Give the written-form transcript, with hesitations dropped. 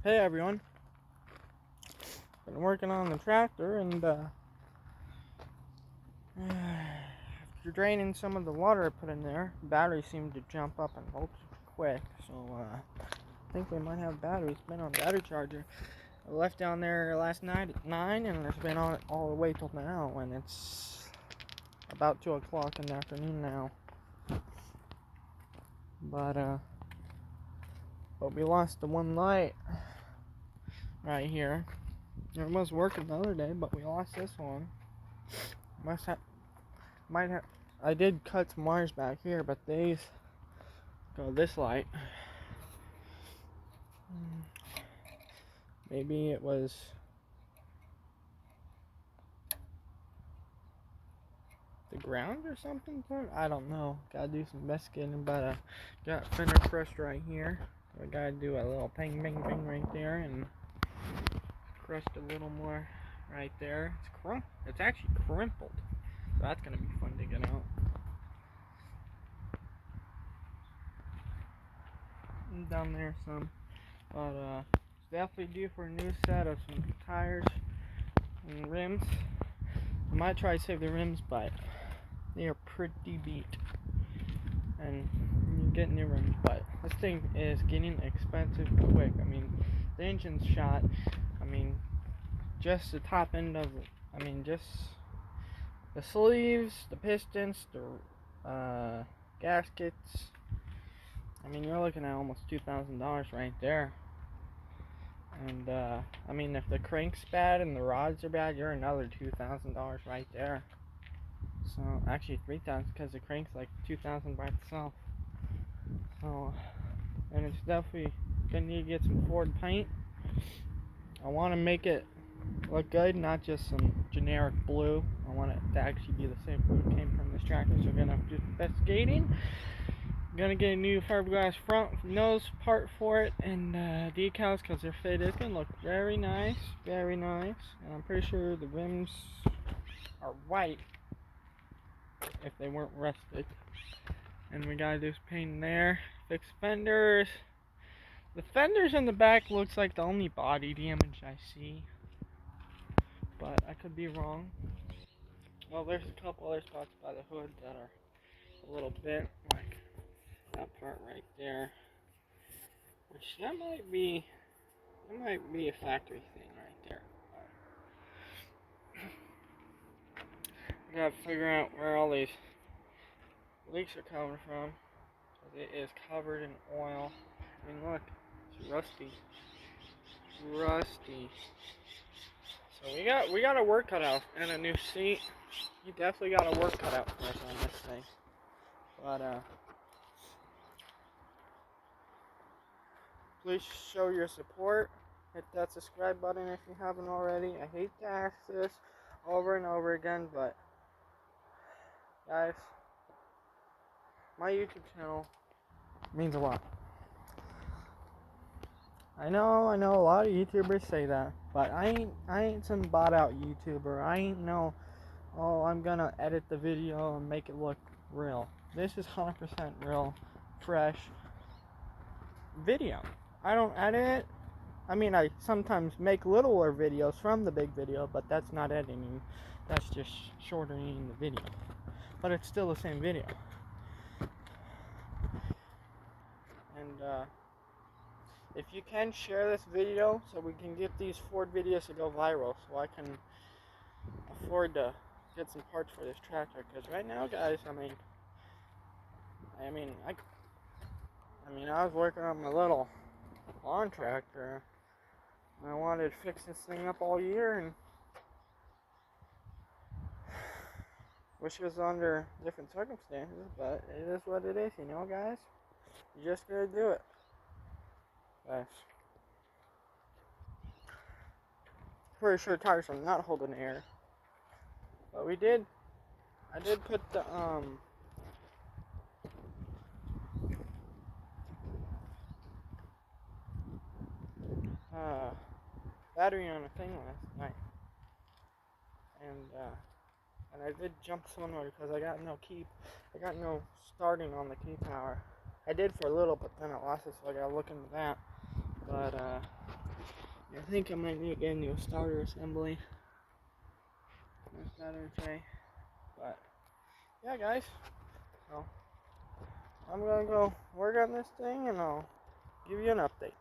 Hey everyone, been working on the tractor and after draining some of the water I put in there, battery seemed to jump up and voltage quick, so I think we might have batteries. Been on battery charger. I left down there last night at 9 and it's been on it all the way till now, and it's about 2 o'clock in the afternoon now. But we lost the one light right here. It was working the other day, but we lost this one. Might have. I did cut some wires back here, but these go this light. Maybe it was the ground or something. I don't know. Gotta do some investigating, but got fender crushed right here. So I gotta do a little ping, ping, ping right there, and crushed a little more right there. It's actually crumpled, so that's gonna be fun to get out. And down there some, but it's definitely due for a new set of some tires and rims. I might try to save the rims, but they are pretty beat. And you get new rims, but this thing is getting expensive quick. I mean, the engine's shot. I mean, just the top end of it. I mean, just the sleeves, the pistons, the gaskets. I mean, you're looking at almost $2,000 right there. And I mean, if the crank's bad and the rods are bad, you're another $2,000 right there. So actually $3,000 because the crank's like $2,000 by itself. So, and it's definitely gonna need to get some Ford paint. I want to make it look good, not just some generic blue. I want it to actually be the same blue that came from this tractor. So we're gonna do investigating. Gonna get a new fiberglass front nose part for it and decals, because their fit is gonna look very nice, very nice. And I'm pretty sure the rims are white if they weren't rusted. And we gotta do some painting there, fix fenders. The fenders in the back looks like the only body damage I see, but I could be wrong. Well, there's a couple other spots by the hood that are a little bent, like that part right there. Which that might be a factory thing right there. I gotta figure out where all these leaks are coming from. It is covered in oil. I mean, look, it's rusty. Rusty. So we got a work cut out and a new seat. You definitely got a work cut out for us on this thing. But please show your support. Hit that subscribe button if you haven't already. I hate to ask this over and over again, but guys, my YouTube channel means a lot. I know a lot of YouTubers say that, but I ain't some bought out YouTuber. I ain't no, oh, I'm gonna edit the video and make it look real. This is 100% real, fresh video. I don't edit. I mean, I sometimes make littler videos from the big video, but that's not editing. That's just shortening the video. But it's still the same video. And if you can, share this video so we can get these Ford videos to go viral, so I can afford to get some parts for this tractor. Because right now, guys, I was working on my little lawn tractor. I wanted to fix this thing up all year, and wish it was under different circumstances, but it is what it is, you know, guys. You just gotta do it. Guys. Pretty sure tires are not holding air. But I did put the, battery on a thing last night. And I did jump somewhere because I got no starting on the key power. I did for a little, but then I lost it, so I gotta look into that. But I think I might need to get a new starter assembly. This battery tray. But yeah, guys. So I'm gonna go work on this thing and I'll give you an update.